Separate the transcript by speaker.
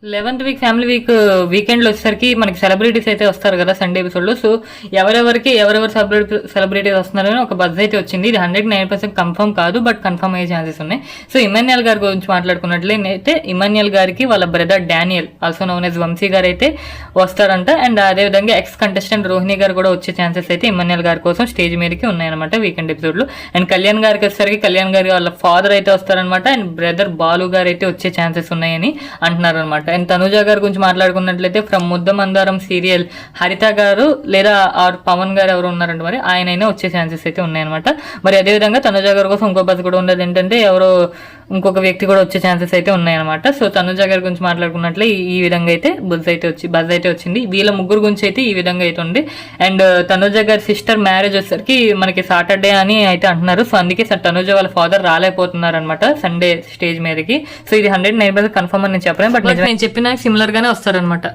Speaker 1: 11th week family వీకెండ్లో వచ్చేసరికి మనకి సెలబ్రిటీస్ అయితే వస్తారు కదా సండే ఎపిసోడ్లో. సో ఎవరెవరు సెలబ్రిటీస్ వస్తున్నారని ఒక బజ్ అయితే వచ్చింది. ఇది 109% కన్ఫర్మ్ కాదు, బట్ కన్ఫర్మ్ అయ్యే ఛాన్సెస్ ఉన్నాయి. సో ఇమాన్యుయల్ గారి గురించి మాట్లాడుకున్నట్లయితే ఇమాన్యుయల్ గారికి వాళ్ళ brother Daniel also known as Vamshi గారు అయితే వస్తారంట. అండ్ అదేవిధంగా ఎక్స్ కంటెస్టెంట్ రోహిణి గారు కూడా వచ్చే ఛాన్సెస్ అయితే ఇమాన్యుయల్ గారి కోసం స్టేజ్ మీదకి ఉన్నాయన్నమాట వీకెండ్ ఎపిసోడ్లో. అండ్ కళ్యాణ్ గారికి వచ్చేసరికి కళ్యాణ్ గారి వాళ్ళ ఫాదర్ అయితే వస్తారనమాట. అండ్ బ్రదర్ బాలు గారు అయితే వచ్చే ఛాన్సెస్ ఉన్నాయని అంటున్నారు అనమాట. అండ్ తనుజ గారి గురించి మాట్లాడుకున్నట్లయితే ఫ్రమ్ ముద్ద మందారం సీరియల్ హరిత గారు లేదా ఆర్ పవన్ గారు ఎవరు ఉన్నారంటే మరి ఆయనైనా వచ్చే ఛాన్సెస్ అయితే ఉన్నాయన్నమాట. మరి అదేవిధంగా తనుజ గారి కోసం ఇంకో బస్ కూడా ఉండదు ఏంటంటే ఎవరో ఇంకొక వ్యక్తి కూడా వచ్చే ఛాన్సెస్ అయితే ఉన్నాయన్నమాట. సో తనుజ గారి గురించి మాట్లాడుకున్నట్లే ఈ విధంగా అయితే బజ్ అయితే వచ్చింది. వీళ్ళ ముగ్గురు గురించి అయితే ఈ విధంగా అయితే ఉంది. అండ్ తనుజ గారి సిస్టర్ మ్యారేజ్ వచ్చేసరికి మనకి సాటర్డే అని అయితే అంటున్నారు. సో అందుకే తనుజ వాళ్ళ ఫాదర్ రాలేకపోతున్నారు అనమాట సండే స్టేజ్ మీదకి. సో ఇది 109% కన్ఫర్మ్ అని నేను చెప్పలేను, బట్ నేను చెప్పిన సిమిలర్ గానే వస్తారనమాట.